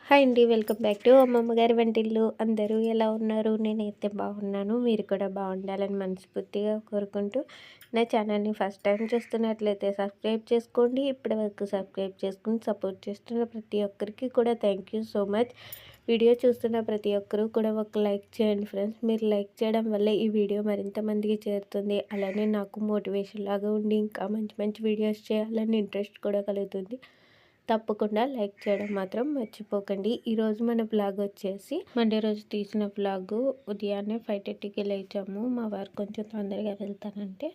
Hi అండి. Welcome back to అమ్మమ్మ గారి వంటిల్లు. అందరూ ఎలా ఉన్నారు? నేనైతే బాగున్నాను. మీరు కూడా బాగుండాలని మనస్ఫూర్తిగా కోరుకుంటూ, నా ఛానల్ని ఫస్ట్ టైం చూస్తున్నట్లయితే సబ్స్క్రైబ్ చేసుకోండి. ఇప్పటి వరకు సబ్స్క్రైబ్ చేసుకుని సపోర్ట్ చేస్తున్న ప్రతి ఒక్కరికి కూడా thank you so much. Video చూస్తున్న ప్రతి ఒక్కరూ కూడా ఒక లైక్ చేయండి ఫ్రెండ్స్. మీరు లైక్ చేయడం వల్ల ఈ వీడియో మరింత మందికి చేరుతుంది. అలానే నాకు మోటివేషన్ లాగా ఉండి ఇంకా మంచి మంచి వీడియోస్ చేయాలని ఇంట్రెస్ట్ కూడా కలుగుతుంది. తప్పకుండా లైక్ చేయడం మాత్రం మర్చిపోకండి. ఈరోజు మన బ్లాగ్ వచ్చేసి మండే రోజు తీసిన బ్లాగు. ఉదయాన్నే 5:30కి లేచాము. మా వారు కొంచెం తొందరగా వెళ్తానంటే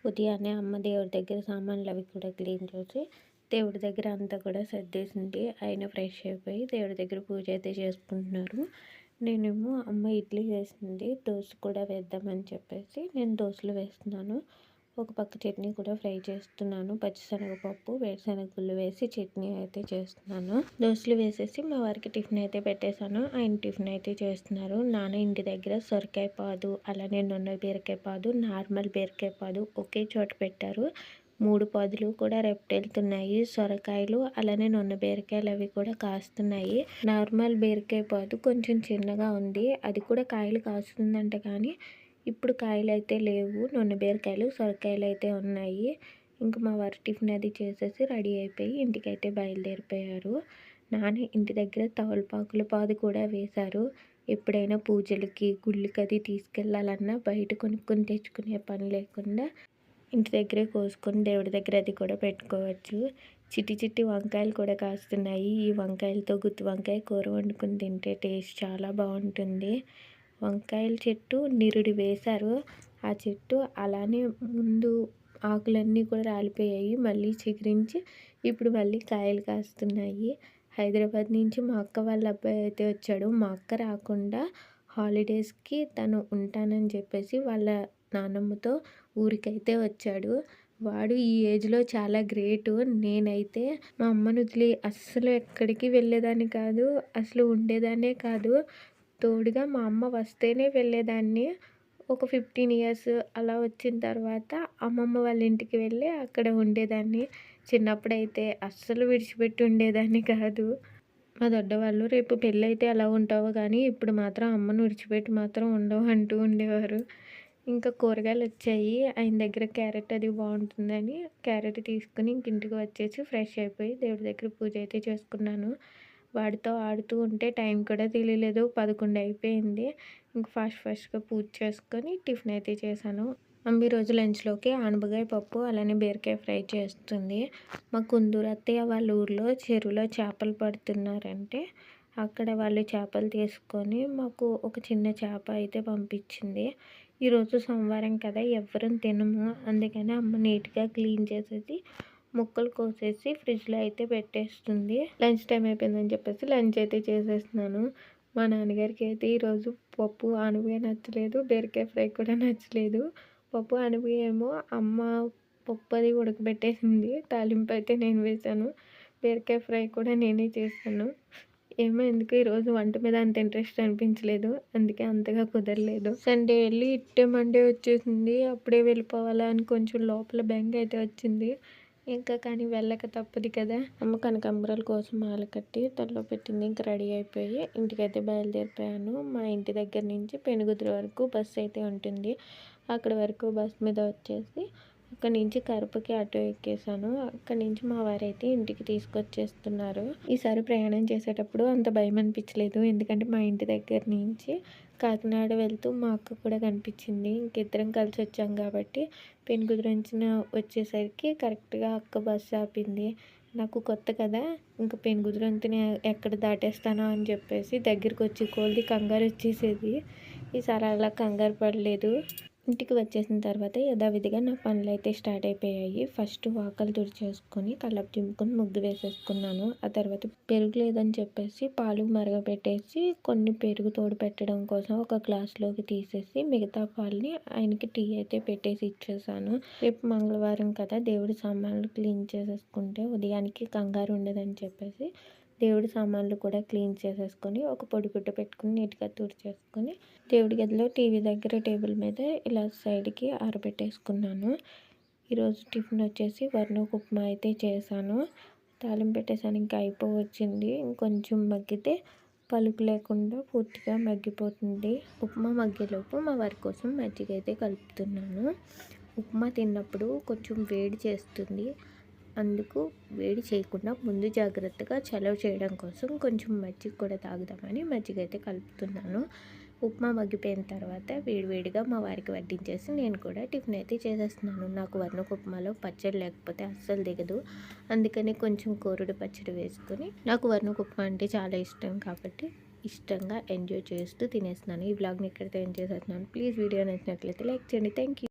ఉదయాన్నే అమ్మ దేవుడి దగ్గర సామాన్లు అవి కూడా క్లీన్ చేసి దేవుడి దగ్గర అంతా కూడా సర్దేసింది. ఆయన ఫ్రెష్ అయిపోయి దేవుడి దగ్గర పూజ అయితే చేసుకుంటున్నారు. నేనేమో అమ్మ ఇడ్లీ వేసింది, దోశ కూడా వేద్దామని చెప్పేసి నేను దోశలు వేస్తున్నాను. ఒక పక్క చట్నీ కూడా ఫ్రై చేస్తున్నాను. పచ్చిశనగపప్పు, వేరుశనగ గుళ్ళు వేసి చట్నీ అయితే చేస్తున్నాను. దోశలు వేసేసి మా వారికి టిఫిన్ అయితే పెట్టేశాను. ఆయన టిఫిన్ అయితే చేస్తున్నారు. నాన్న ఇంటి దగ్గర సొరకాయ పాదు, అలానే నొన్న బీరకాయ పాదు, నార్మల్ బీరకాయ పాదు ఒకే చోట పెట్టారు. 3 పాదులు కూడా రెప్పెళ్తున్నాయి. సొరకాయలు అలానే నొన్న బీరకాయలు అవి కూడా కాస్తున్నాయి. నార్మల్ బీరకాయ పాదు కొంచెం చిన్నగా ఉంది. అది కూడా కాయలు కాస్తుందంట, కానీ ఇప్పుడు కాయలు అయితే లేవు. నొన్న బీరకాయలు, సొరకాయలు అయితే ఉన్నాయి. ఇంకా మా వారు టిఫిన్ అది చేసేసి రెడీ అయిపోయి ఇంటికైతే బయలుదేరిపోయారు. నాన్న ఇంటి దగ్గర తవలపాకుల పాదు కూడా వేశారు. ఎప్పుడైనా పూజలకి, గుళ్ళకి అది తీసుకెళ్ళాలన్నా బయట కొనుక్కొని తెచ్చుకునే పని లేకుండా ఇంటి దగ్గరే కోసుకొని దేవుడి దగ్గర అది కూడా పెట్టుకోవచ్చు. చిట్టి చిట్టి వంకాయలు కూడా కాస్తున్నాయి. ఈ వంకాయలతో గుత్తి వంకాయ కూర వండుకొని తింటే టేస్ట్ చాలా బాగుంటుంది. వంకాయల చెట్టు నిరుడు వేశారు. ఆ చెట్టు అలానే ముందు ఆకులన్నీ కూడా రాలిపోయాయి. మళ్ళీ చిగురించి ఇప్పుడు మళ్ళీ కాయలు కాస్తున్నాయి. హైదరాబాద్ నుంచి మా అక్క వాళ్ళ అబ్బాయి అయితే వచ్చాడు. మా అక్క రాకుండా హాలిడేస్కి తను ఉంటానని చెప్పేసి వాళ్ళ నాన్నమ్మతో ఊరికైతే వచ్చాడు. వాడు ఈ ఏజ్లో చాలా గ్రేటు. నేనైతే మా అమ్మను వదిలి అస్సలు ఎక్కడికి వెళ్ళేదాన్ని కాదు, అసలు ఉండేదాన్నే కాదు. తోడుగా మా అమ్మ వస్తేనే వెళ్ళేదాన్ని. ఒక 15 ఇయర్స్ అలా వచ్చిన తర్వాత అమ్మమ్మ వాళ్ళ ఇంటికి వెళ్ళి అక్కడ ఉండేదాన్ని. చిన్నప్పుడైతే అస్సలు విడిచిపెట్టి ఉండేదాన్ని కాదు. మా దొడ్డవాళ్ళు రేపు పెళ్ళైతే ఎలా ఉంటావో కానీ ఇప్పుడు మాత్రం అమ్మను విడిచిపెట్టి మాత్రం ఉండవు అంటూ ఉండేవారు. ఇంకా కూరగాయలు వచ్చాయి. ఆయన దగ్గర క్యారెట్ అది బాగుంటుందని క్యారెట్ తీసుకుని ఇంక ఇంటికి వచ్చేసి ఫ్రెష్ అయిపోయి దేవుడి దగ్గర పూజ అయితే చేసుకున్నాను. వాడితో ఆడుతూ ఉంటే టైం కూడా తెలియలేదు. 11 అయిపోయింది. ఇంక ఫాస్ట్గా పూజ చేసుకొని టిఫిన్ అయితే చేశాను. అమ్మ ఈరోజు లంచ్లోకి ఆనపకాయ పప్పు అలానే బీరకాయ ఫ్రై చేస్తుంది. మా కుందూరు అత్తయ్య వాళ్ళ ఊర్లో చెరువులో చేపలు పడుతున్నారంటే అక్కడ వాళ్ళు చేపలు తీసుకొని మాకు ఒక చిన్న చేప అయితే పంపించింది. ఈరోజు సోమవారం కదా, ఎవరం తినము. అందుకని అమ్మ నీట్గా క్లీన్ చేసేసి ముక్కలు కోసేసి ఫ్రిడ్జ్లో అయితే పెట్టేస్తుంది. లంచ్ టైం అయిపోయిందని చెప్పేసి లంచ్ అయితే చేసేస్తున్నాను. మా నాన్నగారికి అయితే ఈరోజు పప్పు ఆనపకాయ నచ్చలేదు, బీరకాయ ఫ్రై కూడా నచ్చలేదు. పప్పు ఆనపకాయ ఏమో అమ్మ పప్పు అది ఉడకబెట్టేసింది, తాలింపు అయితే నేను వేశాను. బీరకాయ ఫ్రై కూడా నేనే చేశాను. ఏమో ఎందుకు ఈరోజు వంట మీద అంత ఇంట్రెస్ట్ అనిపించలేదు, అందుకే అంతగా కుదరలేదు. సండే వెళ్ళి ఇట్టే మండే వచ్చేసింది. అప్పుడే వెళ్ళిపోవాలా అని కొంచెం లోపల బెంగ అయితే వచ్చింది. ఇంకా కానీ వెళ్ళక తప్పదు కదా. అమ్మ కనకాంబరాల కోసం మాల కట్టి తల్లో పెట్టింది. ఇంకా రెడీ అయిపోయి ఇంటికైతే బయలుదేరిపోయాను. మా ఇంటి దగ్గర నుంచి పెనుగుద్ర వరకు బస్సు అయితే ఉంటుంది. అక్కడ వరకు బస్ మీద వచ్చేసి అక్కడి నుంచి కరపకి ఆటో ఎక్కేసాను. అక్కడి నుంచి మా వారైతే ఇంటికి తీసుకొచ్చేస్తున్నారు. ఈసారి ప్రయాణం చేసేటప్పుడు అంత భయం అనిపించలేదు, ఎందుకంటే మా ఇంటి దగ్గర నుంచి కాకినాడ వెళ్తూ మా అక్క కూడా కనిపించింది. ఇంకిద్దరం కలిసి వచ్చాం కాబట్టి పెనుగుద్రంచిన వచ్చేసరికి కరెక్ట్గా అక్క బస్సు ఆపింది. నాకు కొత్త కదా, ఇంకా పెనుగుద్రంతిని ఎక్కడ దాటేస్తానో అని చెప్పేసి దగ్గరికి వచ్చి కొలిది కంగారు వచ్చేసేది. ఈసారి అలా కంగారు పడలేదు. ఇంటికి వచ్చేసిన తర్వాత యథావిధిగా నా పనులు అయితే స్టార్ట్ అయిపోయాయి. ఫస్ట్ వాకలు తుడిచేసుకొని కళ్ళపు చింపుకొని ముగ్గు వేసేసుకున్నాను. ఆ తర్వాత పెరుగు లేదని చెప్పేసి పాలు మరగపెట్టేసి కొన్ని పెరుగు తోడు పెట్టడం కోసం ఒక గ్లాస్లోకి తీసేసి మిగతా పాలని ఆయనకి టీ అయితే పెట్టేసి ఇచ్చేసాను. రేపు మంగళవారం కదా, దేవుడి సామాన్లు క్లీన్ చేసేసుకుంటే ఉదయానికి కంగారు ఉండదని చెప్పేసి దేవుడి సామాన్లు కూడా క్లీన్ చేసేసుకొని ఒక పొడిగుడ్డ పెట్టుకుని నీట్గా తుడిచేసుకొని దేవుడి గదిలో టీవీ దగ్గర టేబుల్ మీద ఇలా సైడ్కి ఆరబెట్టేసుకున్నాను. ఈరోజు టిఫిన్ వచ్చేసి వర్ణకు ఉప్మా అయితే చేశాను. తాలింపు పెట్టేసాను, ఇంకా అయిపోవచ్చింది. ఇంకొంచెం మగ్గితే పలుకు లేకుండా పూర్తిగా మగ్గిపోతుంది. ఉప్మా మగ్గేలోపు మా వారి కోసం మజ్జిగ అయితే కలుపుతున్నాను. ఉప్మా తిన్నప్పుడు కొంచెం వేడి చేస్తుంది, అందుకు వేడి చేయకుండా ముందు జాగ్రత్తగా చలవ చేయడం కోసం కొంచెం మజ్జిగ కూడా తాగుదామని మజ్జిగ అయితే కలుపుతున్నాను. ఉప్మా మగ్గిపోయిన తర్వాత వేడివేడిగా మా వారికి వడ్డించేసి నేను కూడా టిఫిన్ అయితే చేసేస్తున్నాను. నాకు వర్ణకు ఉప్మాలో పచ్చడి లేకపోతే అస్సలు దిగదు, అందుకని కొంచెం కోరుడు పచ్చడి వేసుకొని, నాకు వర్ణకు ఉప్మా అంటే చాలా ఇష్టం కాబట్టి ఇష్టంగా ఎంజాయ్ చేస్తూ తినేస్తున్నాను. ఈ వ్లాగ్ని ఇక్కడితో ఎంజాయ్ చేస్తున్నాను. ప్లీజ్ వీడియో నచ్చినట్లయితే లైక్ చేయండి. Thank you.